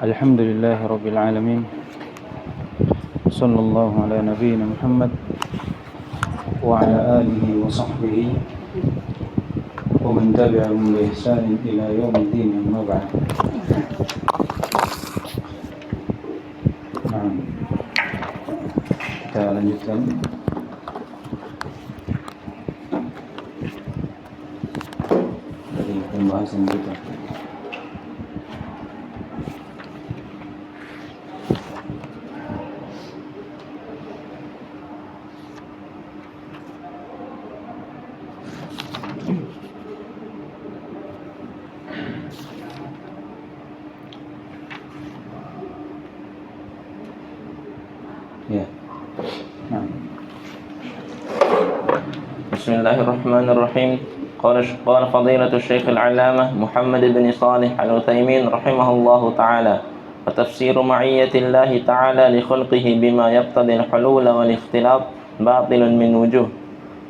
Alhamdulillahi Rabbil Alamin. Sallallahu ala nabiyyina Muhammad wa ala alihi wa sahbihi wa man tabi'ahum bi ihsanin ila yaumiddin, amma ba'd. Nah, kita lanjutkan dari pembahasan kita. Bismillahirrahmanirrahim. Qala fadilatu Syekh al-Allamah Muhammad bin Shalih al-Utsaimin rahimahullahu ta'ala, wa tafsiru ma'iyyatillahi ta'ala li khalqihi bima yaqtadi al-hulul wal ikhtilaf batilun min wujuh.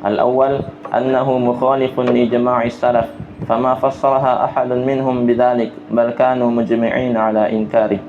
Al-awwal annahu mukhalifun li jama'i salaf, fama fassaraha ahadun minhum bidzalik bal kanu mujmi'in ala inkari.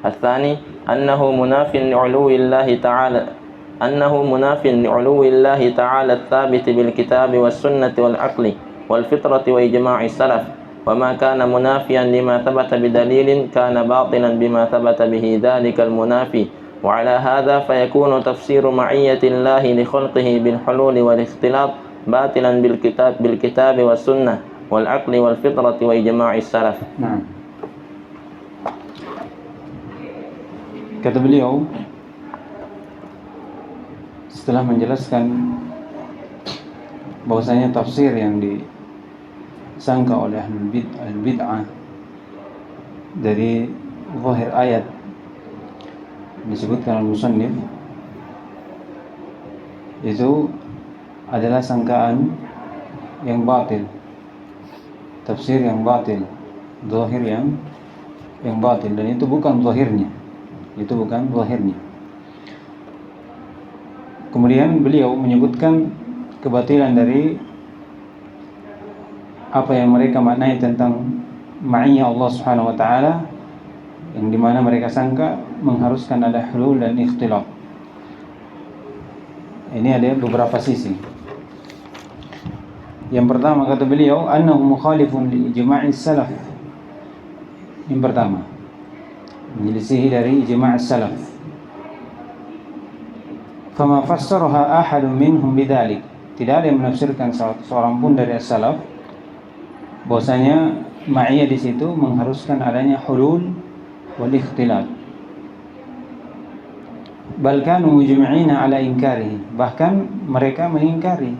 Al-thani annahu munafin li'uluwillahi ta'ala لعلو الله تعالى الثابت بالكتاب والسنة والعقل والفطرة وإجماع السلف، وما كان منافيا لما ثبت بدليل كان باطلا بما ثبت به ذلك المنافي. وعلى هذا فيكون تفسير معية الله لخلقه بالحلول والاختلاط باطلا بالكتاب والسنة والعقل والفطرة وإجماع السلف. Nah, kata beliau setelah menjelaskan bahwasanya tafsir yang disangka oleh al-bid'ah dari zahir ayat disebutkan al-musannif itu adalah sangkaan yang batil, tafsir yang batil, zahir yang batil, dan itu bukan zahirnya. Kemudian beliau menyebutkan kebatilan dari apa yang mereka maknai tentang ma'iyah Allah Subhanahu wa taala, yang dimana mereka sangka mengharuskan ada hulul dan ikhtilaf. Ini ada beberapa sisi. Yang pertama kata beliau, annahu mukhalifun li ijma'is salaf. Yang pertama, menyelisihi dari ijma' salaf. Fama fassaraha ahadun minhum bidzalik. Tidak ada yang menafsirkan seorang pun dari as-salaf bahwasanya ma'iyah di situ mengharuskan adanya hulul wal ikhtilat. Bal kanu mujmi'ina ala inkarihi. Bahkan mereka mengingkari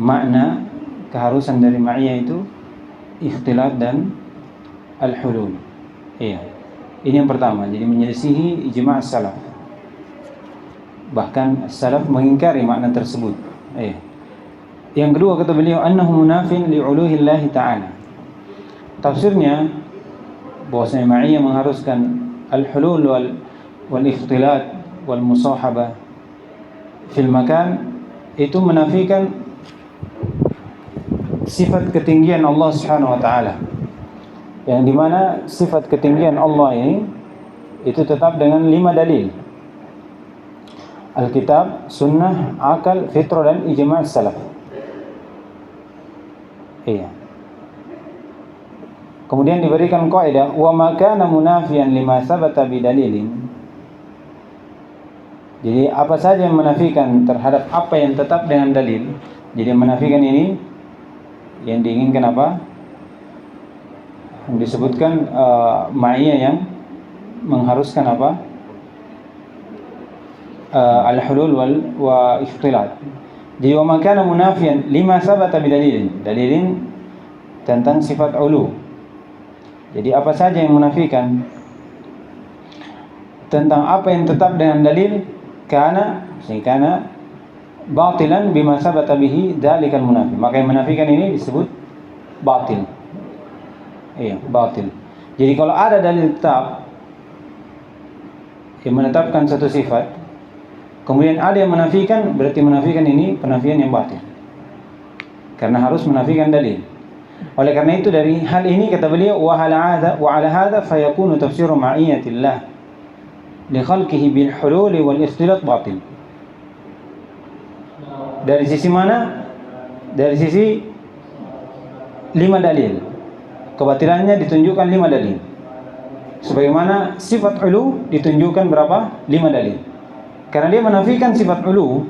makna keharusan dari ma'iyah itu ikhtilat dan al-hulul. Iya. Ini yang pertama, jadi menyelisihi ijma' as-salaf. Bahkan salaf mengingkari makna tersebut. Yang kedua kata beliau, annahu munafin li'uluhillahi ta'ala. Tafsirnya bahwasanya ma'iyah mengharuskan al-hulul wal ikhtilat wal musahabah fil makan, itu menafikan sifat ketinggian Allah Subhanahu wa taala. Yang dimana sifat ketinggian Allah ini itu tetap dengan 5 dalil: Alkitab, Sunnah, Akal, Fitrah, dan Ijma' Salaf. Iya. Kemudian diberikan kaidah, wa ma kana munafiyan lima sabata bidalilin. Jadi apa saja yang menafikan terhadap apa yang tetap dengan dalil. Jadi menafikan ini yang diinginkan apa? Yang disebutkan ma'iyah yang mengharuskan apa? Al-hulul wa ikhtilat. Jadi wa ma kana munafiyan lima sabata bidalilin tentang sifat ulu. Jadi apa saja yang menafikan tentang apa yang tetap dengan dalil, kana batilan bima sabata bihi dzalikal munafi. Maka yang menafikan ini disebut batil. Iya, batil. Jadi kalau ada dalil tetap yang menetapkan satu sifat, kemudian ada yang menafikan, berarti menafikan ini penafian yang batil, karena harus menafikan dalil. Oleh karena itu dari hal ini kata beliau wa ala hadha fayakunu tafsiru ma'iyatillah li khalqihi bil hulul wal ikhtilat batil. Dari sisi mana? Dari sisi 5 dalil. Kebatilannya ditunjukkan 5 dalil. Sebagaimana sifat ulu ditunjukkan berapa? 5 dalil. Karena dia menafikan sifat ulu,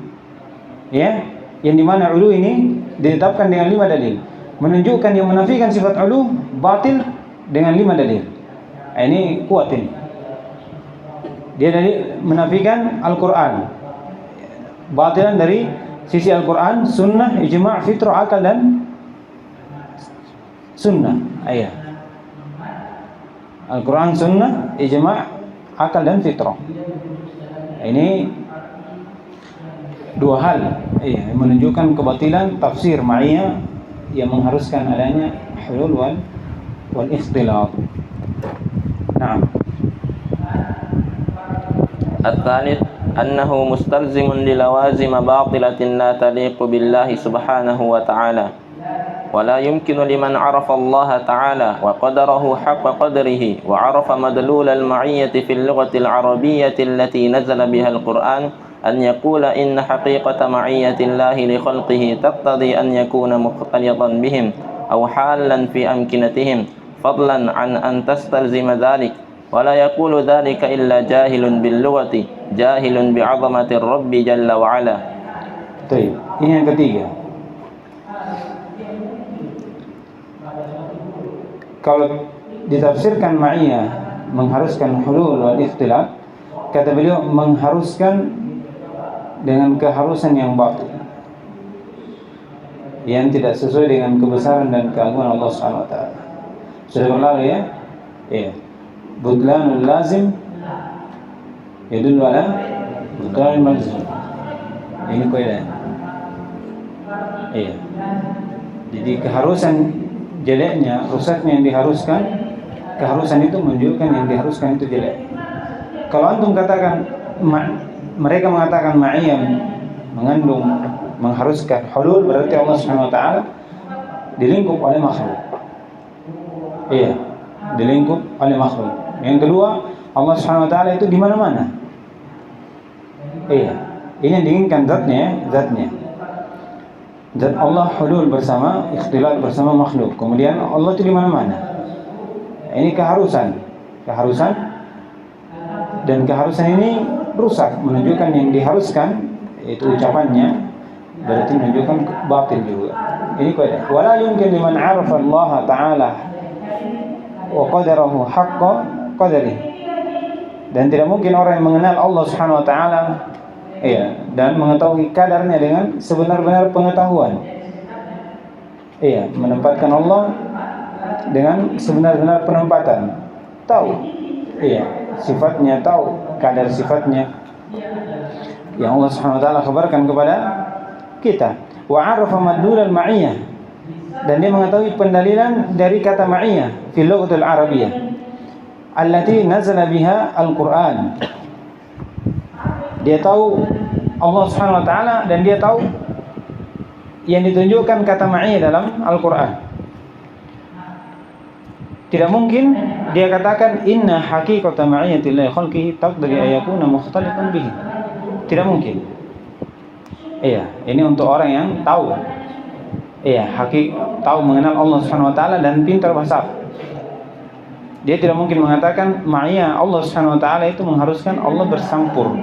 ya, yang dimana ulu ini ditetapkan dengan 5 dalil. Menunjukkan yang menafikan sifat ulu batil dengan 5 dalil. Ini kuat ini. Dia dari menafikan Al-Quran, batilan dari sisi Al-Quran, sunnah, ijma', fitrah, akal dan sunnah. Ayat Al-Quran, sunnah, ijma', akal dan fitrah. Ini 2 hal yang menunjukkan kebatilan tafsir ma'iyah yang mengharuskan adanya hulul wal ikhtilat. Naam. الثالث أنه مستلزم للوازم باطلة لا تليق بالله سبحانه وتعالى ولا يمكن لمن عرف الله تعالى وقدره حق قدره وعرف مدلول المعية في اللغة العربية التي نزل بها القرآن أن يقول إن حقيقة معية الله لخلقه تقتضي أن يكون مختلطا بهم أو حالا في أمكنتهم فضلا عن أن تستلزم ذلك ولا يقول ذلك إلا جاهل باللغة جاهل بعظمة الرب جل وعلا. Baik, ini yang ketiga. Kalau ditafsirkan ma'iyah mengharuskan hulul wal ikhtilat, kata beliau mengharuskan dengan keharusan yang batil, yang tidak sesuai dengan kebesaran dan keagungan Allah Subhanahu wa taala. Sudah berlalu ya? Iya. Butlanul lazim yadullu ala butlanul malzum. Ini kaidah. Iya. Jadi keharusan jeleknya, rusaknya yang diharuskan, keharusan itu menunjukkan yang diharuskan itu jelek. Kalau antum katakan mereka mengatakan ma'iyah mengandung mengharuskan hulul, berarti Allah Subhanahu wa taala dilingkup oleh makhluk. Iya, dilingkup oleh makhluk. Yang kedua, Allah Subhanahu wa taala itu di mana-mana. Iya, ini yang diinginkan zatnya. Zat Allah hulul bersama, ikhtilat bersama makhluk. Kemudian Allah itu di mana-mana. Ini keharusan. Dan keharusan ini rusak, menunjukkan yang diharuskan itu ucapannya, berarti menunjukkan batil juga. Ini kaidah. Wala yumkin liman 'arafa Allah taala wa qadarahu haqqa qadarihi. Dan tidak mungkin orang yang mengenal Allah Subhanahu wa taala dan mengetahui kadarnya dengan sebenar-benar pengetahuan. Menempatkan Allah dengan sebenar-benar penempatan. Tahu. Sifatnya tahu, kadar sifatnya yang Allah Subhanahu wa taala kabarkan kepada kita. Wa 'arafa madlul al-ma'iyah, dan dia mengetahui pendalilan dari kata ma'iyah fil lughatil arabiyyah allati nazala biha al-Qur'an. Dia tahu Allah Subhanahu wa taala dan dia tahu yang ditunjukkan kata ma'iyah dalam Al-Qur'an. Tidak mungkin dia katakan inna haqiqata ma'iyyatillahi khalqihi taqdiri ayakuna mukhtalitan bihi. Tidak mungkin. Ini untuk orang yang tahu. Tahu mengenal Allah Subhanahu wa taala dan pintar bahasa. Dia tidak mungkin mengatakan ma'iyah Allah Subhanahu wa taala itu mengharuskan Allah bersampur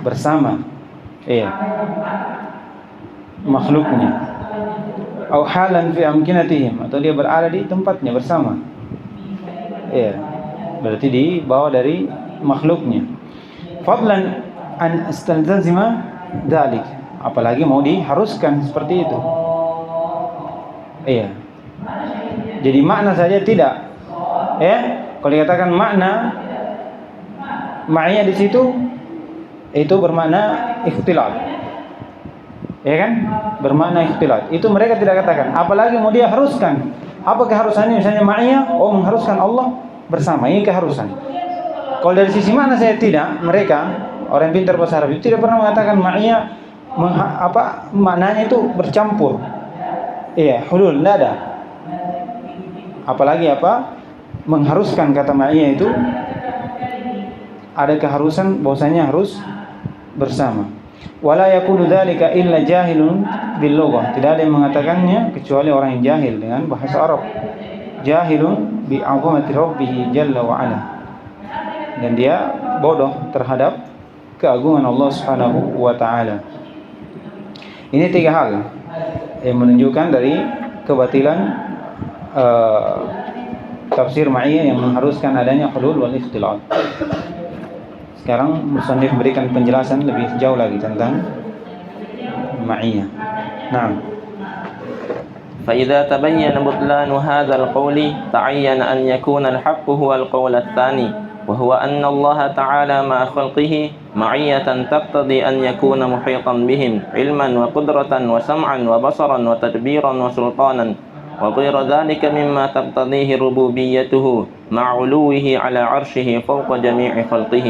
bersama makhluknya. Au halan fi amkinatihim, atau dia berada di tempatnya bersama. Berarti dibawa dari makhluknya. Fadlan an astalzima dzalik, apalagi mau diharuskan seperti itu. Jadi makna saja tidak. Kalau dikatakan makna ma'iyah di situ itu bermakna ikhtilat. Kan? Bermakna ikhtilat. Itu mereka tidak katakan. Apalagi mau dia haruskan. Apa keharusannya? Misalnya ma'iyah, mengharuskan Allah bersama. Ini keharusan. Kalau dari sisi mana saya tidak, mereka orang yang pintar bahasa Arab itu tidak pernah mengatakan ma'iyah maknanya itu bercampur. Hulul, tidak ada. Apalagi apa? Mengharuskan kata ma'iyah itu ada keharusan bahwasanya harus bersama. Wala yakunu dzalika illa jahilun bil lughah. Tidak ada yang mengatakannya kecuali orang yang jahil dengan bahasa Arab. Jahilun bi 'azamati rabbih jalla wa ala. Dan dia bodoh terhadap keagungan Allah Subhanahu wa taala. Ini tiga hal yang menunjukkan dari kebatilan tafsir ma'iyah yang mengharuskan adanya hulul wal ikhtilat. Sekarang musannif berikan penjelasan lebih jauh lagi tentang ma'iyah. Naam. فإذا تبين بطلان هذا القول تعين أن يكون الحق هو القول الثاني وهو أن الله تعالى مع خلقه معية تقتضي أن يكون محيطا بهم علما وقدرة وسمعا وبصرا وتدبيرا وسلطانا وغير ذلك مما تقتضيه ربوبيته مع علوه على عرشه فوق جميع خلقه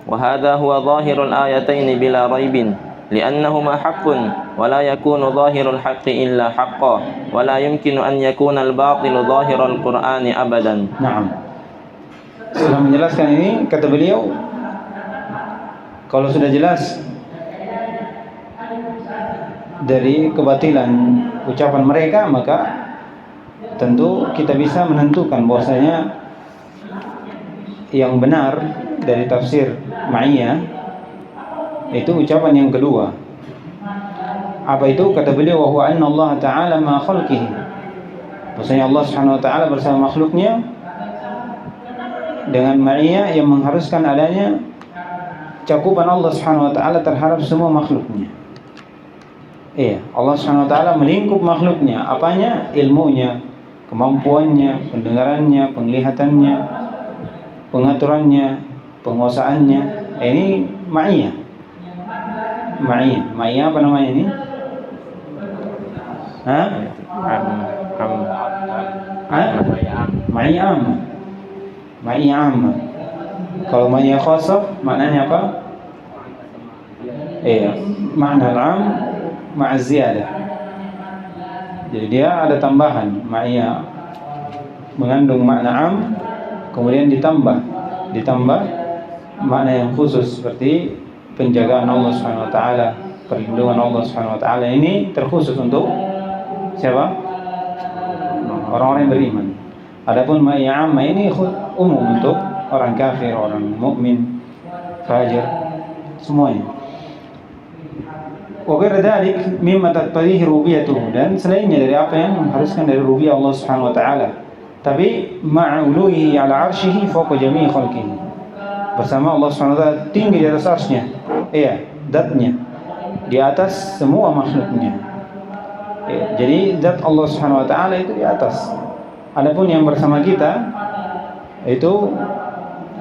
وهذا هو ظاهر الآيتين بلا ريب لأنهما حق ولا يكون ظاهر الحق إلا حقا ولا يمكن أن يكون الباطل ظاهر القرآن أبدا. Naam. Setelah menjelaskan ini, kata beliau, kalau sudah jelas dari kebatilan ucapan mereka, maka tentu kita bisa menentukan bahwasanya yang benar dari tafsir ma'iyah itu ucapan yang kedua. Apa itu? Kata beliau, wa huwa anna Allah Ta'ala ma khalqihi. Bahwasanya Allah Subhanahu wa taala bersama makhluknya dengan ma'iyah yang mengharuskan adanya cakupan Allah Subhanahu wa taala terhadap semua makhluknya. Iya, Allah Subhanahu wa taala melingkup makhluknya, apanya? Ilmunya, kemampuannya, pendengarannya, penglihatannya, pengaturannya, penguasaannya. Ini ma'iyah. Ma'iyah apa namanya ini? Hah? Ma'iyah amma. Ma'iyah amma. Kalau ma'iyah khasah maknanya apa? Iya, makna al-'am ma'a ziyadah. Jadi dia ada tambahan. Ma'iyah mengandung makna 'am, kemudian ditambah makna yang khusus seperti penjagaan Allah Subhanahu wa taala, perlindungan Allah Subhanahu wa taala. Ini terkhusus untuk siapa? Orang-orang yang beriman. Adapun ma'iyah 'amma ini umum untuk orang kafir, orang mukmin, fajir, semuanya. Wa ghairu dzalik mimma taqtadihi rububiyyatuhu, dan selainnya dari apa yang mengharuskan dari rububiyah Allah Subhanahu wa taala. Tapi ma'uluhi 'ala 'arsyihi fawqa jami'i khalqihi. Bersama Allah Subhanahu wa taala tinggi di atas arsy-Nya. Iya, zatnya di atas semua makhluknya. Iya, jadi zat Allah Subhanahu wa taala itu di atas. Adapun yang bersama kita itu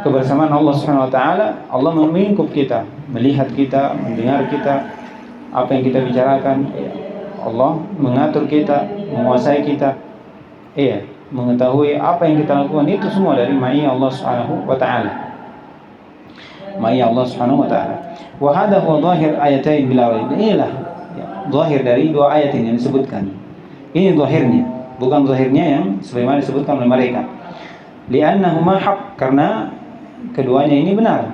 kebersamaan Allah Subhanahu wa taala. Allah melingkup kita, melihat kita, mendengar kita, apa yang kita bicarakan. Allah mengatur kita, menguasai kita. Iya, mengetahui apa yang kita lakukan, itu semua dari ma'iyah Allah Subhanahu wa taala. Ma'iyah Allah Subhanahu wa taala. Wa hadha huwa zahir ayatain bila raib. Inilah zahir dari dua ayat ini yang disebutkan. Ini zahirnya, bukan zahirnya yang sebagaimana disebutkan oleh mereka. Li'annahuma haqq, karena keduanya ini benar.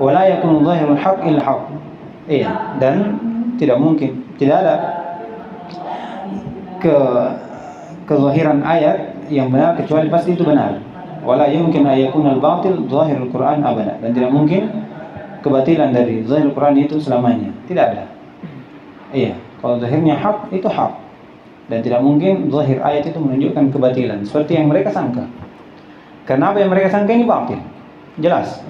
Wa la yakunu zahirul haqq illa haqq. Iya, dan tidak mungkin, tidak ada kezahiran ayat yang benar kecuali pasti itu benar. Wala yumkin an yakuna al-batil zahirul Qur'an abada, dan tidak mungkin kebatilan dari zahirul Qur'an itu selamanya. Tidak ada. Iya, kalau zahirnya hak itu hak, dan tidak mungkin zahir ayat itu menunjukkan kebatilan seperti yang mereka sangka. Karena apa yang mereka sangka ini batil, jelas.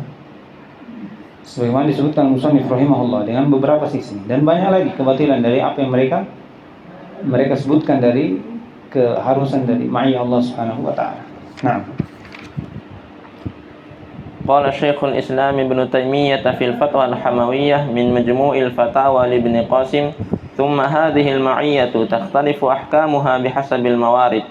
Sebagaimana disebutkan musannif rahimahullah dengan beberapa sisi, dan banyak lagi kebatilan dari apa yang mereka sebutkan dari keharusan dari ma'iyah Allah Subhanahu wa taala. Nah. قال شيخ الإسلام ابن تيمية في الفتوى الحموية من مجموع الفتاوى لابن قاسم ثم هذه المعية تختلف أحكامها بحسب الموارد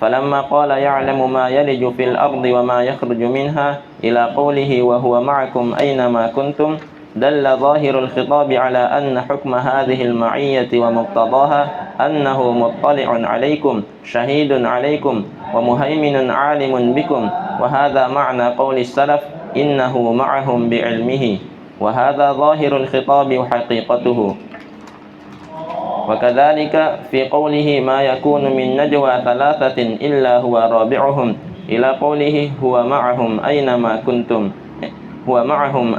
فلما قال يعلم ما يلج في الأرض وما يخرج منها إلى قوله وهو معكم أينما كنتم دل ظاهر الخطاب على أن حكم هذه المعية ومقتضاها أنه مطلع عليكم شهيد عليكم ومهيمن عالم بكم، وهذا معنى قول السلف إنه معهم بعلمه، وهذا ظاهر الخطاب وحقيقته. وكذلك في قوله ما يكون من نجوى ثلاثة إلا هو رابعهم إلى قوله هو معهم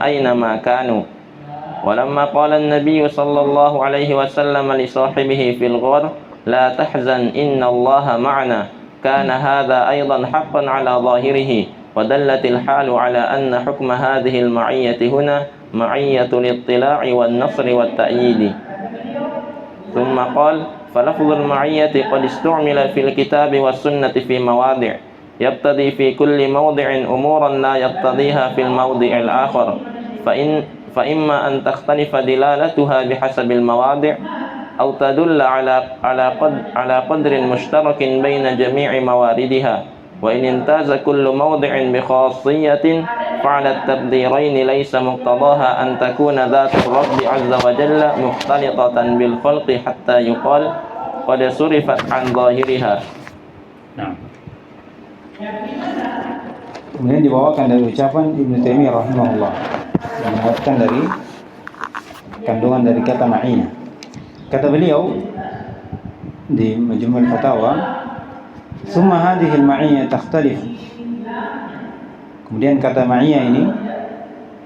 أينما كانوا. ولما قال النبي صلى الله عليه وسلم لصاحبه في الغار لا تحزن إن الله معنا، كان هذا أيضا حقا على ظاهره، ودلت الحال على أن حكم هذه المعية هنا معية الاطلاع والنصر والتأييد. ثم قال فلفظ المعية قد استعمل في الكتاب والسنة في مواضع يقتضي في كل موضع أمورا لا يقتضيها في الموضع الآخر، فإما أن تختلف دلالتها بحسب المواضع أو تدل على قدر مشترك بين جميع مواردها، وإن امتاز كل موضع بخاصية فعلى التقديرين ليس مقتضاها أن تكون ذات الرب عز وجل مختلطة بالخلق حتى يقال قد صرفت عن ظاهرها. Nah. Kemudian dibawakan dari ucapan Ibnu Taimiyah rahimahullah yang menguatkan dari kandungan dari kata ma'iyah. Kata beliau di Majmu' al-Fatawa, "Tsumma hadhihi al-ma'iyyah takhtalif." Kemudian kata ma'iyah ini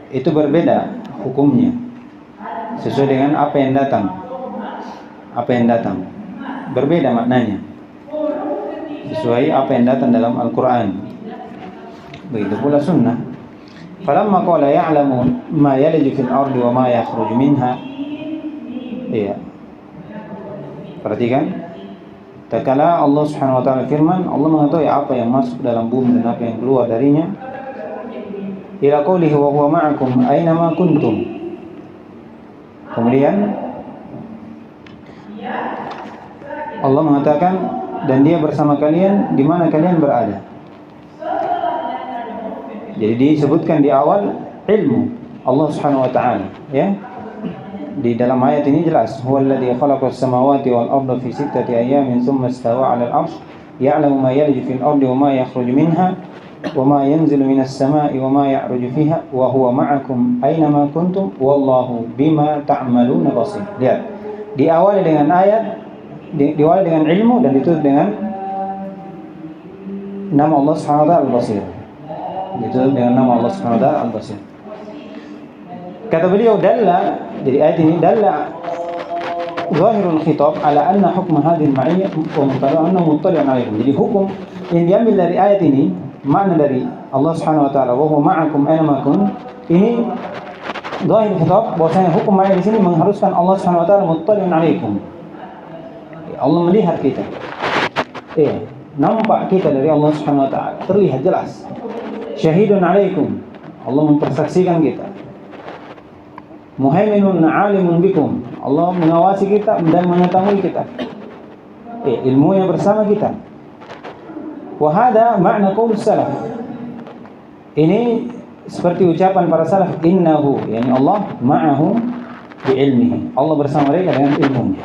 itu berbeda hukumnya sesuai dengan apa yang datang. Berbeda maknanya sesuai apa yang datang dalam Al-Quran. Begitu pula sunnah. Falamma qala ya'lamu ma yaliju fil ardi wa ma yakhruju minha. Iya. Perhatikan. Tatkala Allah Subhanahu wa taala firman, Allah mengetahui apa yang masuk dalam bumi dan apa yang keluar darinya. Ila qoulihi wa huwa ma'akum aina ma kuntum. Kemudian Allah mengatakan dan dia bersama kalian di mana kalian berada. Jadi disebutkan di awal ilmu Allah Subhanahu wa taala, ya. Di dalam ayat ini jelas, huwallazi khalaqas samawati wal arda fi sittati ayamin tsumma istawa 'alal 'arsy ya'lamu ma yaliju fil ardi wa ma yakhruju minha wa ma yanzilu minas sama'i wa ma ya'ruju fiha wa huwa ma'akum aina ma kuntum wallahu bima ta'maluna basir. Lihat. Diawali dengan ayat diawali dengan ilmu dan ditutup dengan nama Allah Subhanahu wa taala Al-Basir. Ditutup dengan nama Allah Subhanahu wa taala Al-Basir. Kata beliau dalla, jadi ayat ini dalla zahirul khitab ala anna hukm hadhihi al-ma'iyyah wa muttali'un muttali'un 'alaikum. Jadi hukum yang diambil dari ayat ini, makna dari Allah Subhanahu wa taala wa huwa ma'akum aina ma kuntum, ini zahirul khitab bahwasanya hukum ma'iyah di sini mengharuskan Allah Subhanahu wa taala muttali'un 'alaikum. Allah melihat kita. Nampak kita dari Allah Subhanahu wa taala, terlihat jelas. Syahidun 'alaikum. Allah mempersaksikan kita. Muhaiminun 'alimun bikum. Allah mengawasi kita dan mengetahui kita. Ilmunya bersama kita. Wa hada makna qaul salaf. Ini seperti ucapan para salaf, innahu, yani Allah ma'ahu bi ilmihi. Allah bersama mereka dengan ilmunya.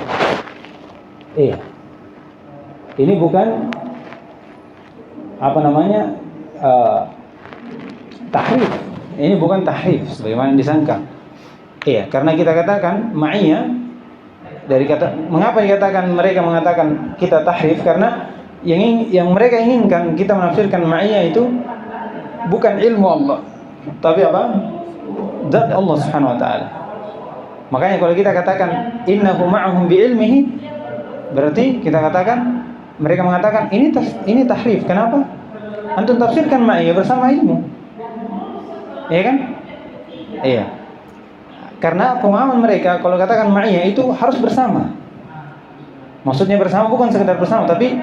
Ini bukan tahrif. Ini bukan tahrif sebagaimana disangka. Karena kita katakan ma'iyah dari kata, mengapa dikatakan mereka mengatakan kita tahrif? Karena yang mereka inginkan kita menafsirkan ma'iyah itu bukan ilmu Allah, tapi apa? Zat Allah Subhanahu wa taala. Makanya kalau kita katakan innahu ma'ahum bi ilmihi, berarti kita katakan mereka mengatakan ini tahrif. Kenapa? Antum tafsirkan ma'iyah bersama ilmu. Iya kan? Iya. Karena pemahaman mereka kalau katakan ma'iyah itu harus bersama. Maksudnya bersama bukan sekedar bersama, tapi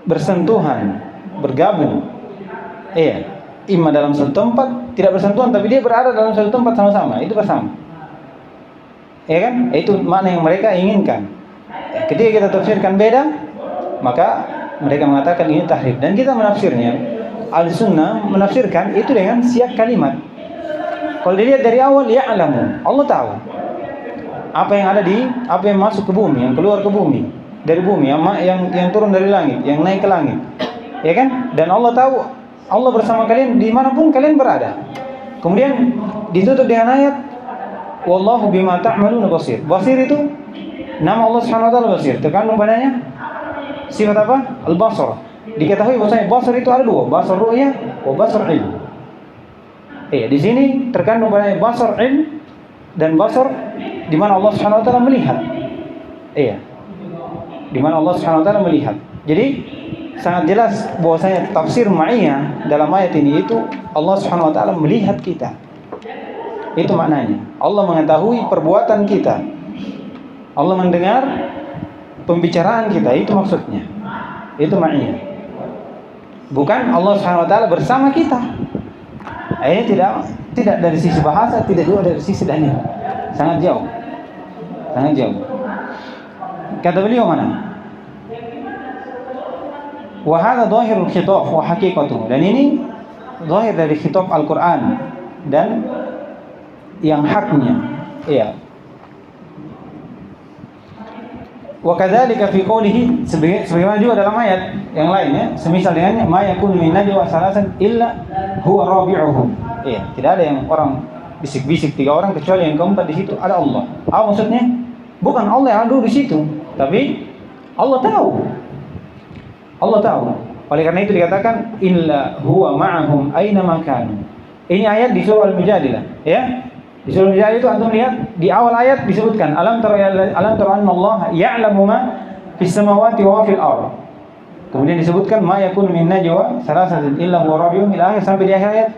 bersentuhan, bergabung. Imma dalam satu tempat tidak bersentuhan, tapi dia berada dalam satu tempat sama-sama, itu bersama. Iya kan? Itu makna yang mereka inginkan. Ketika kita tafsirkan beda, maka mereka mengatakan ini tahrif. Dan kita menafsirnya, Al-Sunnah menafsirkan itu dengan siyak kalimat. Kalau dilihat dari awal, ya'lamu, Allah tahu apa yang ada apa yang masuk ke bumi, yang keluar ke bumi, dari bumi, yang turun dari langit, yang naik ke langit, ya kan? Dan Allah tahu, Allah bersama kalian dimanapun kalian berada. Kemudian ditutup dengan ayat, wallahu bima ta'maluna basir. Basir itu nama Allah Subhanahu wa taala basir. Terkandung padanya sifat apa? Al-basar. Diketahui bahwasanya basar itu ada dua, basar ru'yah wa basar ilm. Di sini terkandung padanya basar ilm dan basar di mana Allah Subhanahu wa taala melihat. Di mana Allah Subhanahu wa taala melihat. Jadi sangat jelas bahwasanya tafsir ma'iyah dalam ayat ini itu Allah Subhanahu wa taala melihat kita. Itu maknanya. Allah mengetahui perbuatan kita. Allah mendengar pembicaraan kita, itu maksudnya. Itu ma'iyah. Bukan Allah Subhanahu wa taala bersama kita. Ini tidak dari sisi bahasa, tidak juga dari sisi dalil. Sangat jauh. Sangat jauh. Kata beliau mana? Wa hadha dhahirul khitab wa haqiqatuhu. Dan ini zahir dari khitab Al-Qur'an dan yang haknya. Wa kadzalika fi qoulihi, sebagaimana juga dalam ayat yang lain ya, semisal dengannya ma yakunu min najwa salasan illa huwa rabi'uhum. Tidak ada yang orang bisik-bisik 3 orang kecuali yang keempat di situ ada Allah. Apa maksudnya? Bukan Allah yang ada di situ, tapi Allah tahu. Allah tahu. Oleh karena itu dikatakan illa huwa ma'ahum aina ma kanu. Ini ayat di surah Al-Mujadilah, ya. Di surah Al-Mujadilah itu antum lihat di awal ayat disebutkan alam tara anna Allah ya'lamu ma fis samawati wa fil ardh. Kemudian disebutkan ma yakunu min najwa salasatin illa huwa rabi'uhum ila akhir sampai di akhir ayat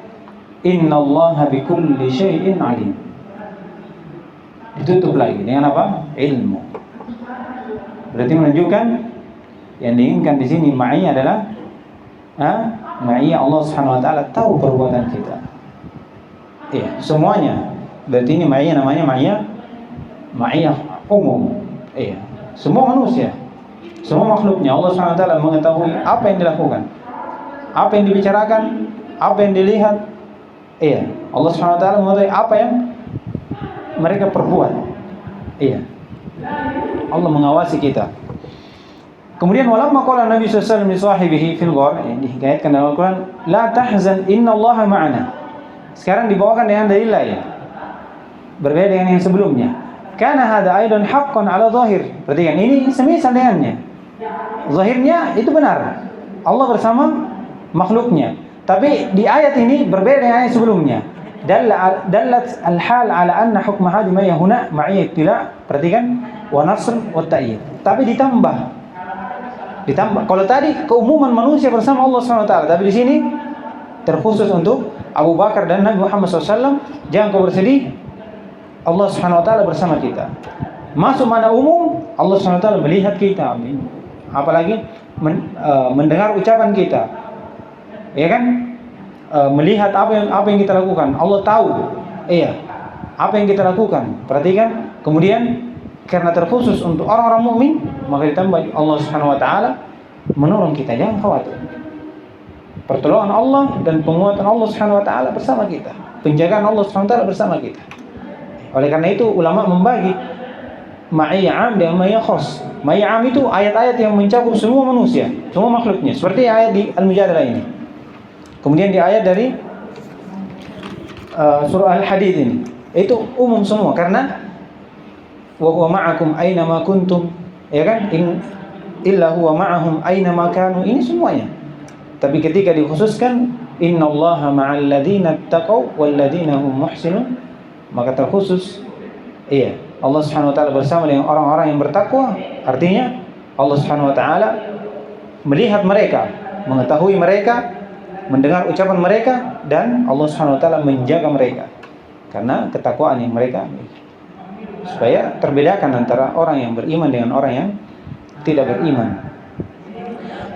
innallaha bikulli syai'in alim. Ditutup lagi dengan apa? Ilmu. Berarti menunjukkan yang diinginkan di sini ma'iyah adalah ma'iyah Allah Subhanahu wa taala tahu perbuatan kita. Semuanya. Berarti ini ma'iyah namanya ma'iyah umum. Semua manusia, semua makhluknya Allah Subhanahu wa taala mengetahui apa yang dilakukan, apa yang dibicarakan, apa yang dilihat. Allah Subhanahu wa taala mengetahui apa yang mereka perbuat. Allah mengawasi kita. Kemudian walamma qala Nabi sallallahu alaihi wasallam li sahibihi fil ghar, dihikayatkan dalam Al-Qur'an, la tahzan innallaha ma'ana. Sekarang dibawakan dengan dalil lain. Berbeda dengan yang sebelumnya. Kana hada aidan haqqan ala zahir. Perhatikan ini semisal dengannya. Zahirnya itu benar. Allah bersama makhluknya. Tapi di ayat ini berbeda dengan ayat sebelumnya. Dallat al-hal ala anna hukma hadhihi ma huna ma'iyyah ittila'. Perhatikan wa nasr wa ta'yid. Tapi ditambah. Kalau tadi keumuman manusia bersama Allah Subhanahu wa taala, tapi di sini terkhusus untuk Abu Bakar dan Nabi Muhammad SAW. Jangan kau bersedih, Allah Subhanahu wa taala bersama kita. Masuk mana umum, Allah Subhanahu wa taala melihat kita. Apalagi mendengar ucapan kita. Ya kan? Melihat apa yang kita lakukan. Allah tahu. Apa yang kita lakukan. Perhatikan. Kemudian karena terkhusus untuk orang-orang mukmin, maka ditambah Allah Subhanahu wa taala menolong kita. Jangan khawatir. Pertolongan Allah dan penguatan Allah Subhanahu wa taala bersama kita. Penjagaan Allah Subhanahu wa taala bersama kita. Oleh karena itu ulama membagi ma'iyah 'am dan ma'iyah khas. Ma'iyah 'am itu ayat-ayat yang mencakup semua manusia, semua makhluknya. Seperti ayat di Al-Mujadilah ini. Kemudian di ayat dari surah Al-Hadid ini. Itu umum semua karena wa huwa ma'akum aina ma kuntum, ya kan? Illa huwa ma'ahum aina ma kanu. Ini semuanya. Tapi ketika dikhususkan innallaha ma'al ladzina taqaw wal ladzina hum muhsinun, maka terkhusus Allah Subhanahu wa taala bersama dengan orang-orang yang bertakwa. Artinya Allah Subhanahu wa taala melihat mereka, mengetahui mereka, mendengar ucapan mereka, dan Allah Subhanahu wa taala menjaga mereka karena ketakwaan yang mereka miliki. Supaya terbedakan antara orang yang beriman dengan orang yang tidak beriman.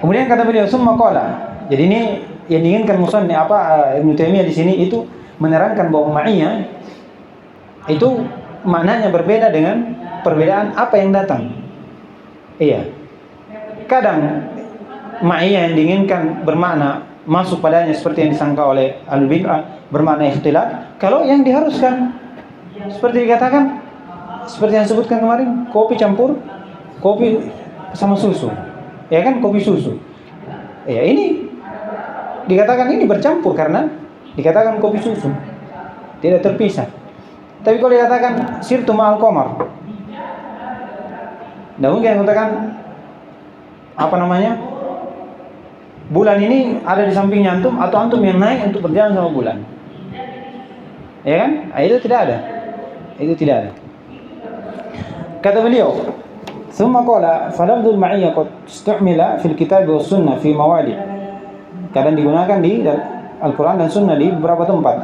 Kemudian kata beliau summa qala. Jadi ini yang diinginkan musannif Ibnu Taimiyah di sini itu menerangkan bahwa ma'iyah itu maknanya berbeda dengan perbedaan apa yang datang. Kadang ma'iyah yang diinginkan bermakna masuk padanya seperti yang disangka oleh al-bid'ah bermakna ikhtilat, kalau yang diharuskan seperti dikatakan, seperti yang disebutkan kemarin, kopi campur kopi sama susu, ya kan, kopi susu. Ya ini dikatakan ini bercampur karena dikatakan kopi susu, tidak terpisah. Tapi kalau dikatakan sirtu ma'al qamar, tidak mungkin katakan apa namanya, bulan ini ada di sampingnya antum atau antum yang naik untuk berjalan sama bulan, ya kan? Itu tidak ada, itu tidak ada. Kata beliau, ثم قال فلفظ المعية قد استعمل في الكتاب والسنة في مواضع. Kadang digunakan di Al-Quran dan Sunnah di beberapa tempat,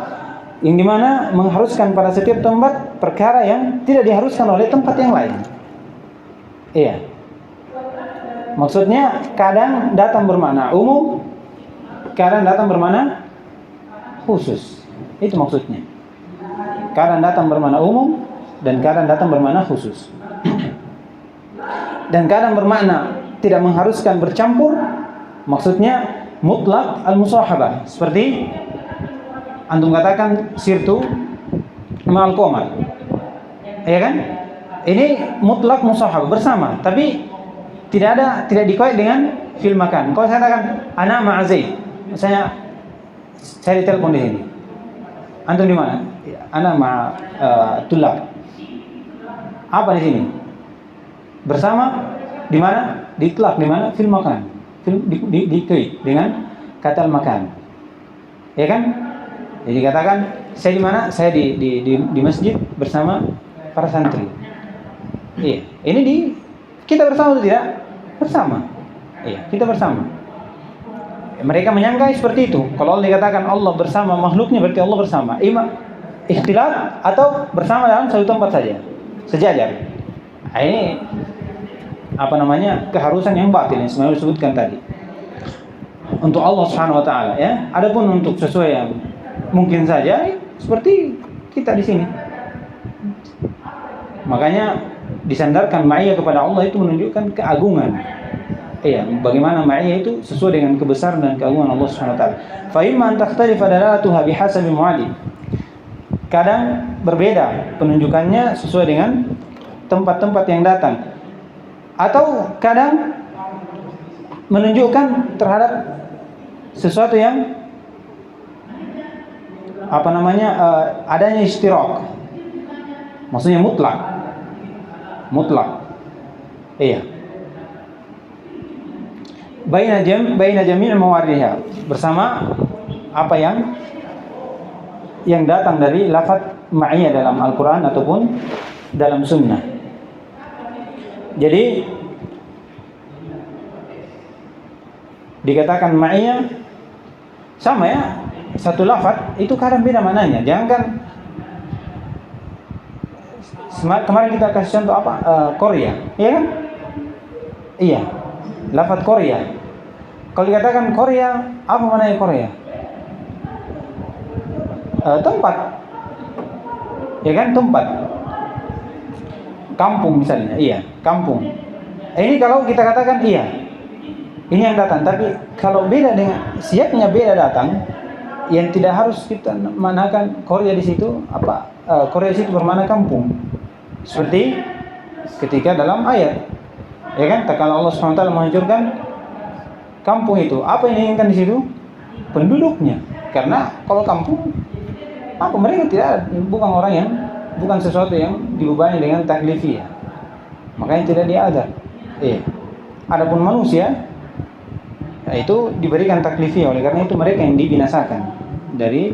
yang dimana mengharuskan pada setiap tempat perkara yang tidak diharuskan oleh tempat yang lain. Iya. Maksudnya kadang datang bermakna umum, kadang datang bermakna khusus. Itu maksudnya. Kadang datang bermakna umum dan kadang datang bermakna khusus. Dan kadang bermakna tidak mengharuskan bercampur, maksudnya mutlak al-musahabah, seperti antum katakan sirtu ma'al qamar, ya kan? Ini mutlak musahabah, bersama, tapi tidak dikoyak dengan fil makan. Kalau saya katakan ana ma'a Zaid, saya ditelepon di sini, antum di mana? Ana ma'a tulab. Apa di sini? Bersama di mana? Ditlak di mana? Fil makan. Dikoi dengan kata makan. Ya kan? Jadi katakan saya di mana? Saya di masjid bersama para santri. Iya. Ini kita bersama atau tidak? Bersama. Iya, kita bersama. Mereka menyangka seperti itu. Kalau Allah dikatakan Allah bersama makhluknya, berarti Allah bersama. Ikhtilat atau bersama dalam satu tempat saja. Sejajar. Ini apa namanya, keharusan yang batil yang sebenarnya disebutkan tadi untuk Allah Subhanahu wa taala, ya. Adapun untuk sesuai yang mungkin saja seperti kita di sini. Makanya disandarkan ma'iyah kepada Allah itu menunjukkan keagungan. Iya, bagaimana ma'iyah itu sesuai dengan kebesaran dan keagungan Allah Subhanahu wa taala. Fa imma an takhtalifa dalalatuha bihasabi mu'adi. Kadang berbeda penunjukannya sesuai dengan tempat-tempat yang datang, atau kadang menunjukkan terhadap sesuatu yang apa namanya, adanya istirak, maksudnya mutlak. Iya. Baina jami' mawariha, bersama apa yang datang dari lafaz ma'iyah dalam Al-Quran ataupun dalam Sunnah. Jadi dikatakan ma'iyah sama, ya, satu lafaz itu kadang beda maknanya. Jangan kemarin kita kasih contoh apa, Korea, iya kan? Iya, lafaz Korea. Kalau dikatakan Korea, apa maknanya Korea? Tempat, ya kan, tempat. Kampung misalnya, iya, kampung. Ini kalau kita katakan iya, ini yang datang. Tapi kalau beda dengan siapnya beda datang, yang tidak harus kita manakan Korea di situ apa? Korea di situ bermakna kampung. Seperti ketika dalam ayat, ya kan, kalau Allah SWT menghancurkan kampung itu, apa yang diinginkan di situ? Penduduknya. Karena kalau kampung, apa, mereka bukan orang yang, bukan sesuatu yang dibebani dengan taklifiyah, makanya tidak diadab. Adapun manusia, itu diberikan taklifiyah, oleh karena itu mereka yang dibinasakan dari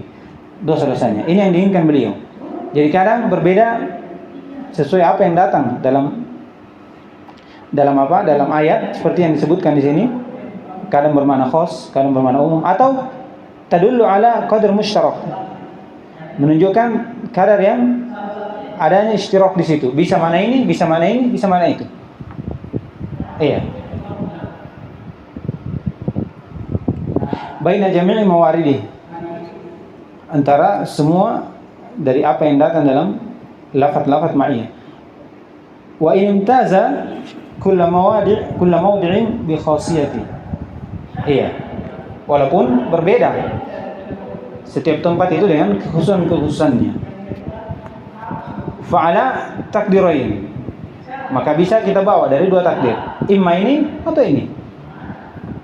dosa-dosanya. Ini yang diinginkan beliau. Jadi kadang berbeda sesuai apa yang datang dalam ayat, seperti yang disebutkan di sini. Kadang bermakna khas, kadang bermakna umum, atau tadullu ala qadar musytarak, menunjukkan kadar yang adanya istirak di situ. Bisa mana ini, bisa mana ini, bisa mana itu. Iya. Baina jami'i mawaridi, antara semua dari apa yang datang dalam lafaz-lafaz ma'iyah. Wa in imtaza kulla mawdi'in bi khasiyati. Iya. walaupun berbeda. Setiap tempat itu dengan kekhususan-kekhususannya. Fa'ala takdirain, maka bisa kita bawa dari dua takdir, imma ini atau ini.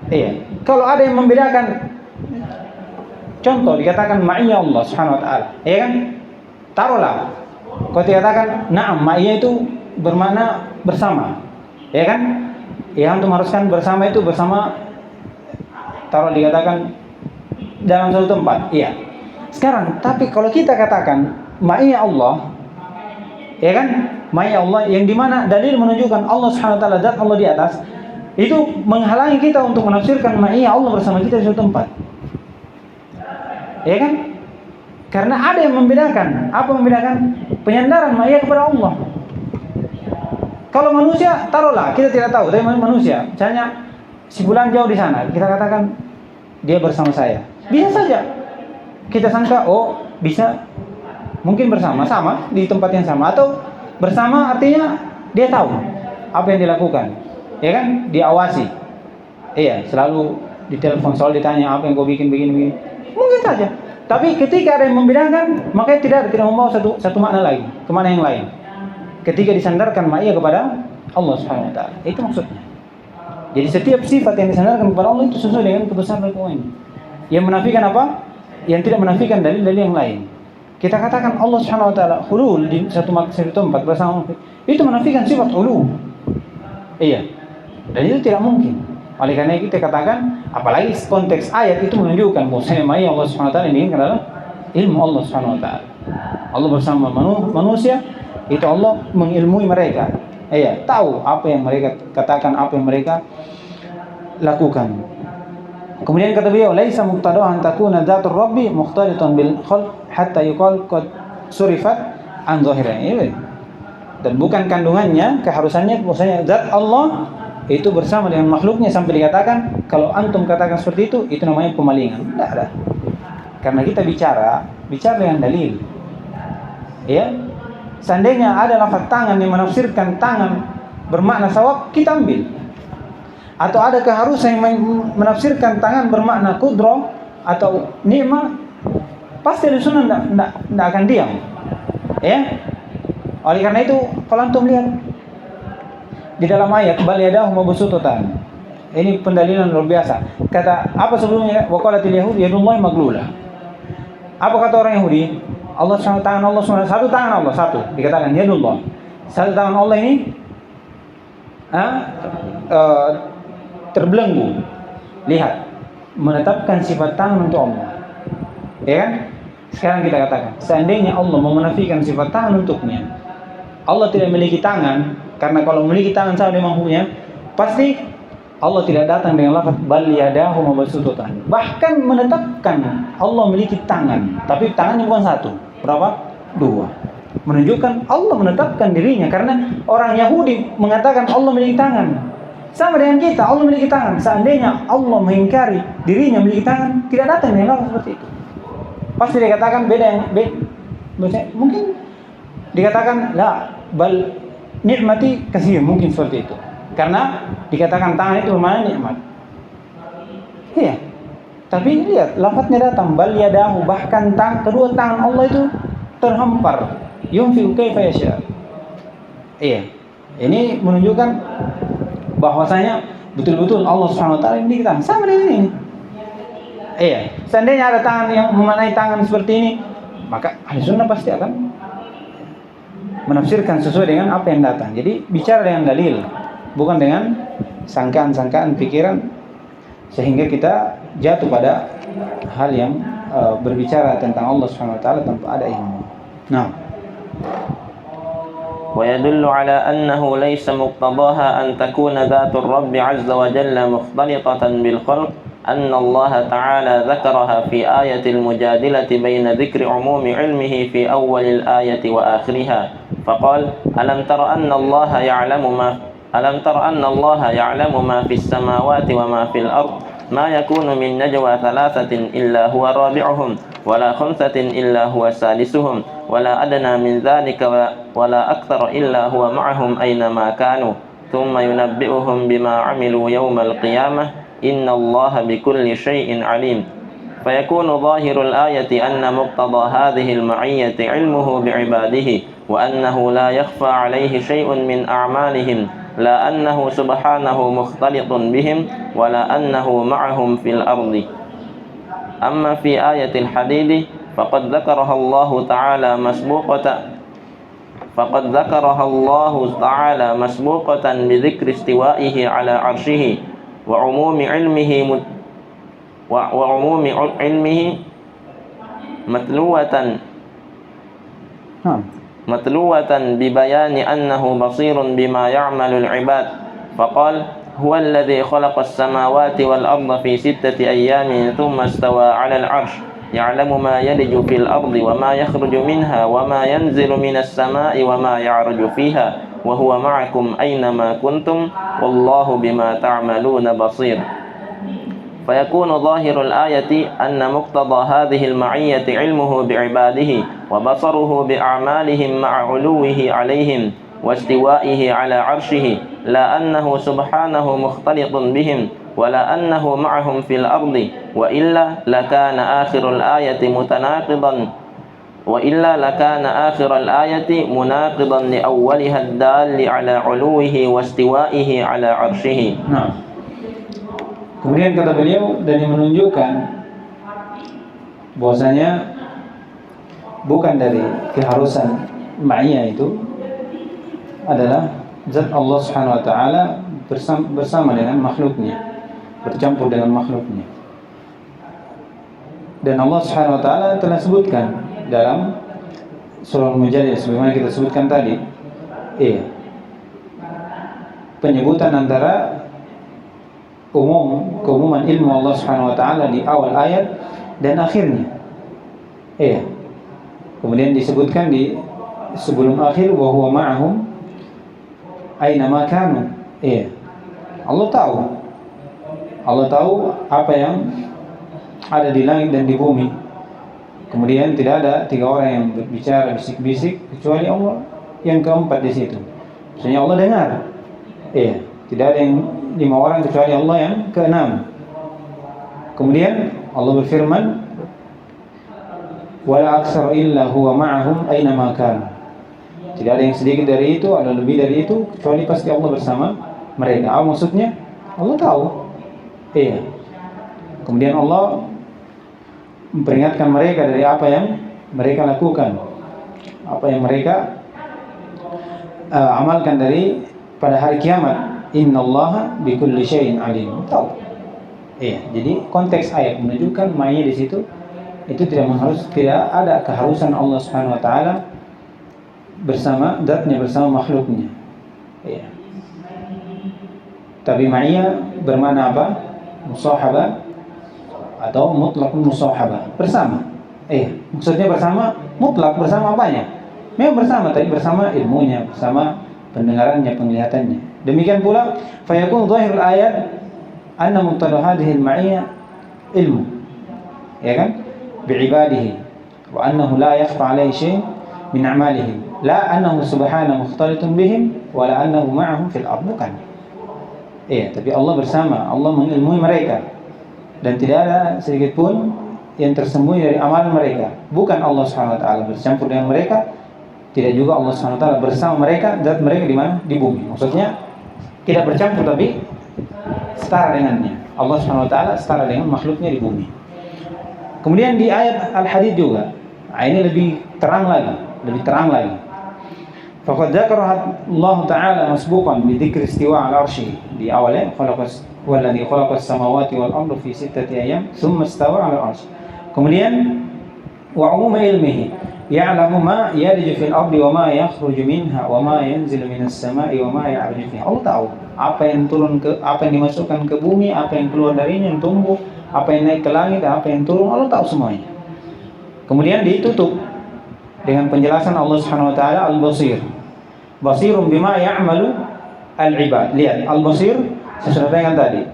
Iya. Kalau ada yang membedakan, contoh dikatakan ma'iyya Allah Subhanahu wa taala, ya kan? Taruhlah kalau dikatakan na'am, ma'iyya itu bermakna bersama. Ya kan? Yang antum haruskan bersama itu bersama, taruh dikatakan dalam satu tempat. Iya. Sekarang, tapi kalau kita katakan ma'iyya Allah, ya kan? Ma'iyya Allah yang dimana dalil menunjukkan Allah Subhanahu wa taala, zat Allah di atas, itu menghalangi kita untuk menafsirkan ma'iyya Allah bersama kita di suatu tempat. Ya kan? Karena ada yang membedakan. Apa membedakan? Penyandaran ma'iyya kepada Allah. Kalau manusia, taruhlah kita tidak tahu, tapi manusia, misalnya si fulan jauh di sana, kita katakan dia bersama saya. Bisa saja kita sangka, oh bisa, mungkin bersama, sama di tempat yang sama, atau bersama artinya dia tahu apa yang dilakukan, ya kan? Diawasi, iya, selalu ditelepon, selalu ditanya apa yang kau bikin begini, mungkin saja. Tapi ketika ada yang membedakan, maka tidak membawa satu makna lagi, ke makna yang lain. Ketika disandarkan ma'iyah kepada Allah Subhanahu wa taala, itu maksudnya. Jadi setiap sifat yang disandarkan kepada Allah itu sesuai dengan kebesaran Allah. Yang menafikan apa? Yang tidak menafikan dalil-dalil yang lain. Kita katakan Allah Subhanahu wa taala hulul di satu tempat bersama, itu menafikan sifat hulul. Iya. Dan itu tidak mungkin. Oleh karena itu kita katakan, apalagi konteks ayat itu menunjukkan bahwasanya ma'iyah Allah Subhanahu wa taala ini adalah ilmu Allah Subhanahu wa taala. Allah bersama manusia, itu Allah mengilmui mereka. Iya, tahu apa yang mereka katakan, apa yang mereka lakukan. Kemudian kata beliau, laisa muqtadahu an takuna dzatur rabbi mukhtalitan bil khalq hatta yuqal qad surifat an zahirnya. Dan bukan kandungannya, keharusannya bahwasanya zat Allah itu bersama dengan makhluknya sampai dikatakan kalau antum katakan seperti itu namanya pemalingan. Tidak ada. Karena kita bicara dengan dalil. Ya. Seandainya ada lafaz tangan yang menafsirkan tangan bermakna sawab, kita ambil. Atau ada keharusan yang menafsirkan tangan bermakna kudrah atau nikmah, pasti di sunnah tidak akan diam. Ya. Oleh karena itu, kalau antum lihat di dalam ayat bal yadahu mabsutatan, ini pendalilan luar biasa. Kata apa sebelumnya? Wa qalatil yahud yadullahi maglulah. Apa kata orang Yahudi? Allah SWT, tangan Allah SWT, satu tangan Allah, satu dikatakan yadullah. Satu tangan Allah ini terbelenggu. Lihat, menetapkan sifat tangan untuk Allah. Ya kan? Sekarang kita katakan, seandainya Allah mau menafikan sifat tangan untuknya, Allah tidak memiliki tangan, karena kalau memiliki tangan sama dengan punya, pasti Allah tidak datang dengan lafaz bal yadahu mabsutatan. Bahkan menetapkan Allah memiliki tangan, tapi tangannya bukan satu. Berapa? Dua. Menunjukkan Allah menetapkan dirinya, karena orang Yahudi mengatakan Allah memiliki tangan. Sama dengan kita, Allah memiliki tangan. Seandainya Allah mengingkari dirinya memiliki tangan, tidak datang dengan lafaz seperti itu. Pasti dikatakan beda yang mungkin dikatakan la bal nikmati kasih, mungkin seperti itu. Karena dikatakan tangan itu bermakna nikmat. Iya. Tapi lihat, lafadznya datang bal yadahu, bahkan kedua tangan Allah itu terhampar. Yunfiqu kaifa yasha. Iya. Ini menunjukkan bahwasanya betul-betul Allah Subhanahu wa taala memiliki tangan. Sama dengan ini. Iya. Seandainya ada tangan yang memaknai tangan seperti ini, maka ahli sunnah pasti akan menafsirkan sesuai dengan apa yang datang. Jadi bicara dengan dalil, bukan dengan sangkaan-sangkaan pikiran, sehingga kita jatuh pada hal yang berbicara tentang Allah Subhanahu wa taala tanpa ada ilmu. Nah. ويدل على أنه ليس مقتضاها أن تكون ذات الرب عز وجل مختلطة بالخلق أن الله تعالى ذكرها في آية المجادلة بين ذكر عموم علمه في أول الآية وآخرها فقال ألم تر أن الله يعلم ما في السماوات وما في الأرض ما يكون من نجوى ثلاثة إلا هو رابعهم ولا خمسة إلا هو سادسهم ولا أدنى من ذلك ولا أكثر إلا هو معهم أينما كانوا ثم ينبئهم بما عملوا يوم القيامة إن الله بكل شيء عليم. فيكون ظاهر الآية أن مقتضى هذه المعية علمه بعباده، وأنه لا يخفى عليه شيء من أعمالهم، لا أنه سبحانه مختلط بهم ولا أنه معهم في الأرض. أما في آية الحديد فقد ذكرها الله تعالى مسبوقة بذكر استوائه على عرشه وعموم علمه متلوة ببيان أنه بصير بما يعمل العباد. فقال: هو الذي خلق السماوات والأرض في 6 أيام ثم استوى على العرش يعلم ما يلج في الأرض وما يخرج منها وما ينزل من السماء وما يعرج فيها وهو معكم أينما كنتم والله بما تعملون بصير. فيكون ظاهر الآية أن مقتضى هذه المعية علمه بعباده وبصره بأعمالهم مع علوه عليهم واستوائه على عرشه، لا أنه سبحانه مختلط بهم ولا أنه معهم في الأرض، وإلا لكان آخر الآية مناقضا لأولها الدال على علوه واستوائه على عرشه. Nah, kemudian kata beliau, dan yang menunjukkan bahwasanya bukan dari keharusan ma'iyah itu adalah zat Allah Subhanahu wa taala bersama dengan makhluknya, bercampur dengan makhluknya. Dan Allah Subhanahu wa taala telah sebutkan dalam surah Al-Mujadilah sebagaimana kita sebutkan tadi, penyebutan antara keumuman ilmu Allah Subhanahu wa taala di awal ayat dan akhirnya. Kemudian disebutkan di sebelum akhir wa huwa ma'ahum aina ma kanu. Allah tahu apa yang ada di langit dan di bumi. Kemudian tidak ada 3 orang yang berbicara bisik-bisik kecuali Allah yang keempat di situ. Maksudnya Allah dengar. Tidak ada yang 5 orang kecuali Allah yang ke-6. Kemudian Allah berfirman, wala aksar illa huwa ma'ahum aina ma kanu. Tidak ada yang sedikit dari itu, ada lebih dari itu, kecuali pasti Allah bersama mereka. Maksudnya Allah tahu. Kemudian Allah memperingatkan mereka dari apa yang mereka lakukan, apa yang mereka amalkan dari pada hari kiamat. Innallaha bikulli syai'in alim. Tahu. Jadi konteks ayat menunjukkan ma'iyah di situ itu tidak ada keharusan Allah Subhanahu wa taala bersama zatnya, bersama makhluknya. Tapi ma'iyah bermakna apa? Musahabah atau mutlaq musahabah, bersama. Maksudnya bersama mutlak, bersama apanya? Memang bersama, tapi bersama ilmunya, bersama pendengarannya, penglihatannya. Demikian pula fayakun zahirul ayat anna muqtada hadhihi al-ma'iyah ilmu. Ya kan? Bi'ibadihi wa annahu la yakhfa 'alaihi syai' min a'malihim. La annahu subhanahu mukhtalitun bihim wa la annahu ma'ahum fil ardh. Bukan. Tapi Allah bersama, Allah mengilmui mereka dan tidak ada sedikit pun yang tersembunyi dari amalan mereka. Bukan Allah Subhanahu wa taala bercampur dengan mereka, tidak juga Allah Subhanahu wa taala bersama mereka, zat mereka di mana? Di bumi. Maksudnya tidak bercampur tapi setara dengannya. Allah Subhanahu wa taala setara dengan makhluknya di bumi. Kemudian di ayat Al-Hadid juga, ini lebih terang lagi. Faqad dzakara Allah Ta'ala masbuqan bi dzikri istiwa 'ala 'arsy. Di awalnya walladzi khalaqas samawati wal arda fi 6 ayyam tsumma istawa 'ala 'arsy. Kemudian wa 'umum ilmihi ya'lamu ma yaliju fil ardi wa ma yakhruju minha wa ma yanzilu minas sama'i wa ma ya'ruju fiha. Allah tahu apa yang dimasukkan ke bumi, apa yang keluar darinya, yang tumbuh, apa yang naik ke langit, apa yang turun, Allah tahu semuanya. Kemudian ditutup dengan penjelasan Allah Subhanahu wa taala Al-Basir. Basirun bima ya'malu al-ibad. Lihat, Al-Basir saya sampaikan tadi.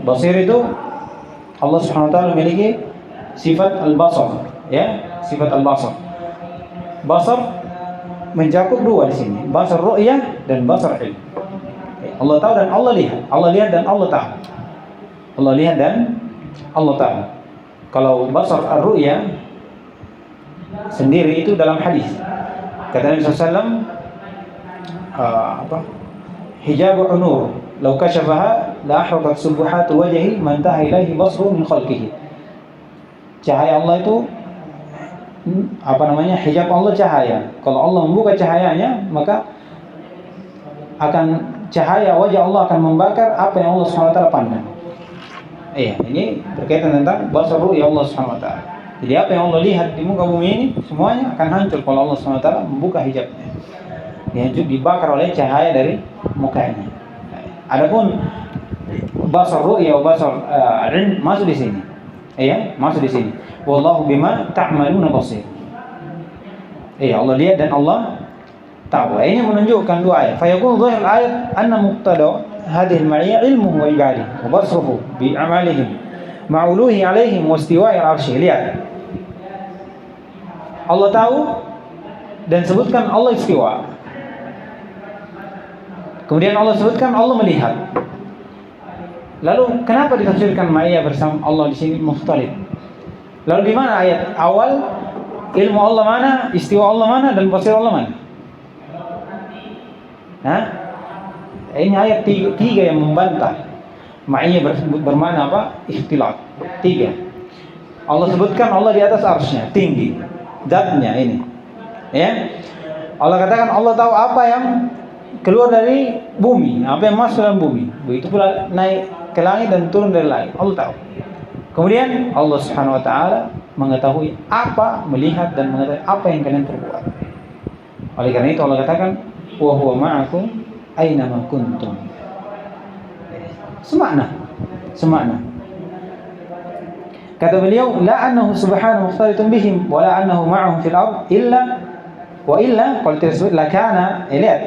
Basir itu Allah Subhanahu wa taala memiliki sifat al-basar, sifat al-basar. Basar mencakup 2 di sini, basar ru'yah dan basar ilm. Allah tahu dan Allah lihat. Allah lihat dan Allah tahu. Allah lihat dan Allah tahu. Kalau basar ar-ru'ya sendiri itu dalam hadis. Kata Nabi SAW, hijabu nur, law kashafaha la ahratat subuhatu wajhi man taha ilaihi basru min khalqihi. Cahaya Allah itu hijab Allah cahaya. Kalau Allah membuka cahayanya, maka akan cahaya wajah Allah akan membakar apa yang Allah SWT pandang. Ini berkaitan tentang basar ru'ya Allah SWT. Jadi apa yang Allah lihat di muka bumi ini semuanya akan hancur kalau Allah SWT membuka hijabnya. Dihancur, dibakar oleh cahaya dari mukanya. Adapun basar ru'ya wa basar ilm masuk di sini. Masuk di sini. Wallahu bima ta'maluna basir. Allah lihat dan Allah tahu. Ini menunjukkan dua ayat. Fayaqul dhahir ayat anna muqtada hadhihi al-ma'iyya ilmuhu wa ibadihi wa basruhu bi a'malihim ma'uluhi alaihim wa istiwa'i al-'arsy. Lihat. Allah tahu dan sebutkan Allah istiwa. Kemudian Allah sebutkan Allah melihat. Lalu kenapa ditafsirkan ma'iyah bersama Allah di sini mukhtalif? Lalu di mana ayat awal ilmu Allah mana, istiwa Allah mana, dan basir Allah mana? Ini ayat tiga yang membantah ma'iyah bermakna apa? Ikhtilat. Tiga. Allah sebutkan Allah di atas arsy-Nya, tinggi. Zatnya ini. Allah katakan Allah tahu apa yang keluar dari bumi, apa yang masuk dalam bumi. Begitu pula naik ke langit dan turun dari langit. Allah tahu. Kemudian Allah Subhanahu wa taala mengetahui apa, melihat dan mengetahui apa yang kalian perbuat. Oleh karena itu Allah katakan wa huwa ma'akum aina ma kuntum. Semakna. Kata beliau, la annahu subhanahu mukhtalitun bihim wa la annahu ma'ahum fil ard illa kalau tersebut lakana. Lihat,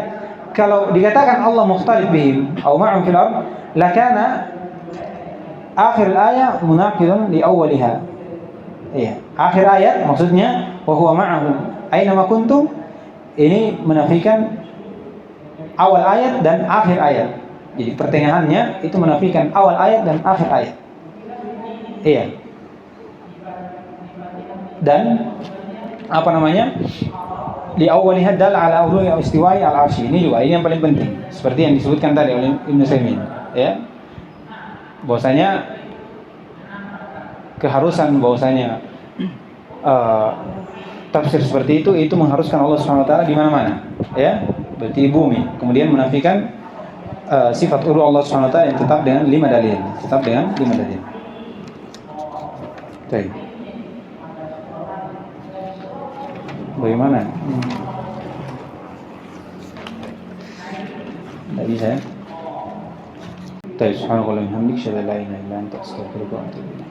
kalau dikatakan Allah mukhtalit bihim atau ma'ahum fil ard, lakana akhir ayat munaqidun li awwaliha. Akhir ayat maksudnya wa huwa ma'ahum aina ma kuntum, ini menafikan awal ayat dan akhir ayat. Jadi pertengahannya itu menafikan awal ayat dan akhir ayat. Dan di awwaliha dal ala uluhi istiwa'i al-'arsy. Ini yang paling penting. Seperti yang disebutkan tadi oleh Ibnu Utsaimin, bahwasanya keharusan tafsir seperti itu mengharuskan Allah Subhanahu wa taala di mana-mana, berarti di bumi. Kemudian menafikan sifat ulu Allah Subhanahu wa taala yang tetap dengan 5 dalil. Baik. Bagaimana? Tidak bisa ya? Subhanallah wa bihamdihi, asyhadu an la ilaha illa anta, astaghfiruka wa atubu ilaik.